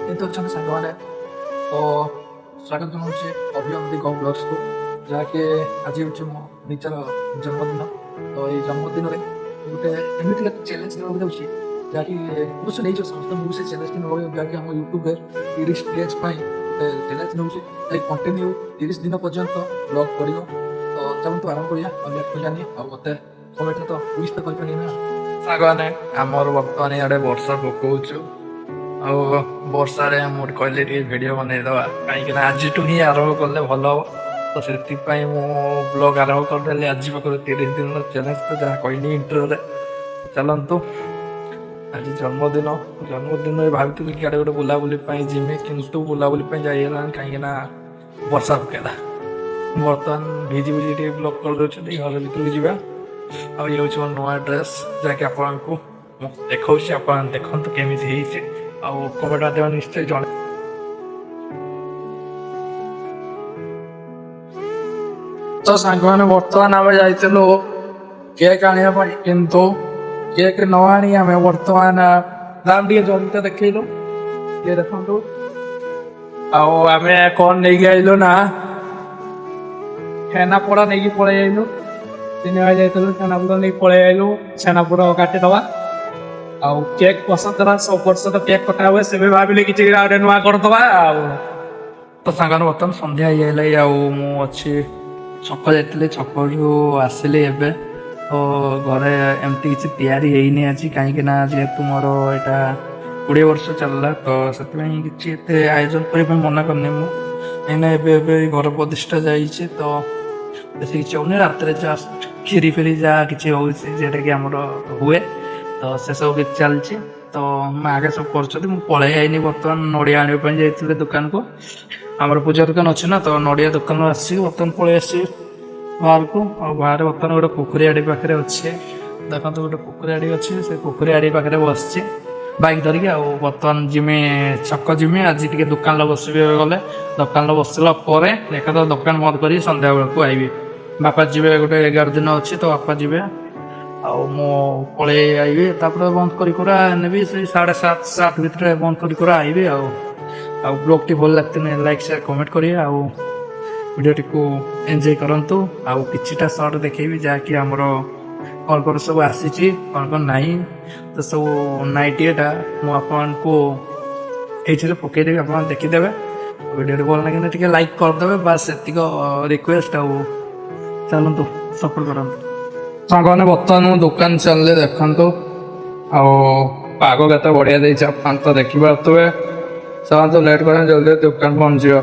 କେମିତି ଅଛନ୍ତି ସାଙ୍ଗମାନେ? ତ ସ୍ୱାଗତ ଜଣାଉଛି ଅଭିନନ୍ଦୀ ଗମ୍ ବ୍ଲଗ୍ସ କୁ, ଯାହାକି ଆଜି ହେଉଛି ମୋ ନିଜର ଜନ୍ମଦିନ। ତ ଏଇ ଜନ୍ମଦିନରେ ଗୋଟେ ଏମିତି ଗୋଟେ ଚ୍ୟାଲେଞ୍ଜ ନେବାକୁ ଯାଉଛି, ଯାହାକି ଅବଶ୍ୟ ନେଇଛ ସମସ୍ତଙ୍କୁ ସେ ଚ୍ୟାଲେଞ୍ଜଟି ନେବାକୁ, ଯାହାକି ଆମ ୟୁଟ୍ୟୁବରେ 30 ଡେଜ୍ ପାଇଁ ଗୋଟେ ଚ୍ୟାଲେଞ୍ଜ ନେଉଛି, ଯାହାକି କଣ୍ଟିନ୍ୟୁ 30 ଦିନ ପର୍ଯ୍ୟନ୍ତ ବ୍ଲଗ୍ କରିବ। ତ ଚାଲନ୍ତୁ ଆରମ୍ଭ କରିବା। ଆଉ ଲେଟ୍ କରିବାନି, ଆଉ ମୋତେ କମେଣ୍ଟରେ ତ ୱିଶ୍ ତ କରିପାରିବେ ନା ସାଙ୍ଗମାନେ। ଆମର ବର୍ତ୍ତମାନ ଇଆଡ଼େ ବର୍ଷା ପକଉଛୁ, ଆଉ ବର୍ଷାରେ ମୁଁ କହିଲି ଟିକେ ଭିଡ଼ିଓ ବନେଇଦେବା, କାହିଁକିନା ଆଜିଠୁ ହିଁ ଆରମ୍ଭ କଲେ ଭଲ ହେବ। ତ ସେଥିପାଇଁ ମୁଁ ବ୍ଲଗ୍ ଆରମ୍ଭ କରିଦେଲି ଆଜି ପାଖରୁ 30 ଦିନର ଚ୍ୟାଲେଞ୍ଜ, ତ ଯାହା କହିଲି ଇଣ୍ଟ୍ରୋରେ। ଚାଲନ୍ତୁ, ଆଜି ଜନ୍ମଦିନରେ ଭାବିଥିଲି କି ଆଡ଼େ ଗୋଟେ ବୁଲାବୁଲି ପାଇଁ ଯିମି, କିନ୍ତୁ ବୁଲାବୁଲି ପାଇଁ ଯାଇ ହେଲାନି କାହିଁକିନା ବର୍ଷା ପକେଇଲା। ବର୍ତ୍ତମାନ ଭିଜି ଟିକେ ବ୍ଲଗ୍ କରିଦେଉଛନ୍ତି, ଘର ଭିତରକୁ ଯିବା। ଆଉ ଇଏ ହେଉଛି ମୋ ନୂଆ ଡ୍ରେସ୍, ଯାହାକି ଆପଣଙ୍କୁ ମୁଁ ଦେଖାଉଛି, ଆପଣ ଦେଖନ୍ତୁ କେମିତି ହେଇଛି, ଆଉ କମେଣ୍ଟ ମାଧ୍ୟମରେ ନିଶ୍ଚୟ ଜଣେ। ତ ସାଙ୍ଗମାନେ ବର୍ତ୍ତମାନ ଆମେ ଯାଇଥିଲୁ କେକ୍ ଆଣିବା ପାଇଁ, କିନ୍ତୁ କେକ୍ ନ ଆଣି ଆମେ ବର୍ତ୍ତମାନ ଦାମ ଟିକେ ଜଲ୍ଦି ଦେଖେଇଲୁ, ଟିକେ ଦେଖନ୍ତୁ। ଆଉ ଆମେ କଣ ନେଇକି ଆଇଲୁ ନା ଛେନାପୋଡ଼ ନେଇକି ପଳେଇ ଆଇଲୁ। ତିନି ଭାଇ ଯାଇଥିଲୁ, ଛେନାପୋଡ଼ ନେଇକି ପଳେଇ ଆଇଲୁ। ଛେନାପୋଡ଼ କାଟିଦବା, ଆଉ କେକ୍ ପସନ୍ଦ ହେଲା। ସବୁ ବର୍ଷ ତ କେକ୍ କଟା ହୁଏ, ସେବେ ଭାବିଲେ କିଛି ଗୋଟେ ନୂଆ କରିଦବା। ଆଉ ତ ସାଙ୍ଗମାନେ ବର୍ତ୍ତମାନ ସନ୍ଧ୍ୟା ହେଇଗଲା, ଆଉ ମୁଁ ଅଛି ଛକ ଯାଇଥିଲି, ଛକରୁ ଆସିଲି ଏବେ। ତ ଘରେ ଏମିତି କିଛି ତିଆରି ହେଇନି ଆଜି, କାହିଁକିନା ଯେହେତୁ ମୋର ଏଇଟା 20 ବର୍ଷ ଚାଲିଲା, ତ ସେଥିପାଇଁ କିଛି ଏତେ ଆୟୋଜନ କରିବା ପାଇଁ ମନା କରିନି ମୁଁ। କାହିଁକିନା ଏବେ ଘର ପ୍ରତିଷ୍ଠା ଯାଇଛି, ତ ବେଶୀ କିଛି ହଉନି। ରାତିରେ ଜାଷ୍ଟ କ୍ଷୀରି ଫିରି ଯାହା କିଛି ହେଉଛି, ଯେଉଁଟାକି ଆମର ହୁଏ, ତ ସେସବୁ କିଛି ଚାଲିଛି। ତ ମା ଆଗେ ସବୁ କରୁଛନ୍ତି, ମୁଁ ପଳେଇ ଆଇନି। ବର୍ତ୍ତମାନ ନଡ଼ିଆ ଆଣିବା ପାଇଁ ଯାଇଥିଲି ଦୋକାନକୁ, ଆମର ପୂଜା ଦୋକାନ ଅଛି ନା, ତ ନଡ଼ିଆ ଦୋକାନରୁ ଆସିକି ବର୍ତ୍ତମାନ ପଳେଇ ଆସିଛି ବାହାରକୁ। ଆଉ ବାହାରେ ବର୍ତ୍ତମାନ ଗୋଟେ ପୋଖରୀ ଆଡ଼ି ପାଖରେ ଅଛି, ଦେଖନ୍ତୁ ଗୋଟେ ପୋଖରୀ ଆଡ଼ି ଅଛି, ସେ ପୋଖରୀ ଆଡ଼ି ପାଖରେ ବସିଛି ବାଇକ୍ ଧରିକି। ଆଉ ବର୍ତ୍ତମାନ ଯିମି ଛକ ଯିମି, ଆଜି ଟିକେ ଦୋକାନରେ ବସିବି। ଗଲେ ଦୋକାନରେ ବସିଲା ପରେ ଏକାଥରେ ଦୋକାନ ବନ୍ଦ କରି ସନ୍ଧ୍ୟା ବେଳକୁ ଆଇବି। ବାପା ଯିବେ, ଗୋଟେ 11 ଦିନ ଅଛି, ତ ବାପା ଯିବେ, ଆଉ ମୁଁ ପଳେଇ ଆଇବି। ତାପରେ ବନ୍ଦ କରି କୁରା ନେବି, ସେଇ 7:30 ଭିତରେ ବନ୍ଦ କରି କୁରା ଆଇବି। ଆଉ ବ୍ଲଗ୍ଟି ଭଲ ଲାଗିଥିଲେ ଲାଇକ୍ ସେୟାର କମେଣ୍ଟ କରିବେ, ଆଉ ଭିଡ଼ିଓଟିକୁ ଏନ୍ଜୟ କରନ୍ତୁ। ଆଉ କିଛିଟା ସର୍ଟ ଦେଖେଇବି, ଯାହାକି ଆମର କ'ଣ ସବୁ ଆସିଛି, କ'ଣ ନାହିଁ। ତ ସବୁ ନାଇଟିଟା ମୁଁ ଆପଣଙ୍କୁ ଏଇଥିରେ ପକେଇଦେବି, ଆପଣ ଦେଖିଦେବେ। ଭିଡ଼ିଓଟି ଭଲ ଲାଗିଲେ ଟିକେ ଲାଇକ୍ କରିଦେବେ, ବାସ୍ ସେତିକି ରିକ୍ୱେଷ୍ଟ। ଆଉ ଚାଲନ୍ତୁ ସପୋର୍ଟ କରନ୍ତୁ ସାଙ୍ଗମାନେ। ବର୍ତ୍ତମାନ ମୁଁ ଦୋକାନ ଚାଲିଲେ, ଦେଖନ୍ତୁ। ଆଉ ପାଗ କେତେ ବଢ଼ିଆ ଦେଇଛି, ଆପଣ ତ ଦେଖିପାରୁଥିବେ। ଚାଲନ୍ତୁ ଲେଟ୍ କରେं, ଜଲ୍ଦି ଦୋକାନ ପହଞ୍ଚିବ।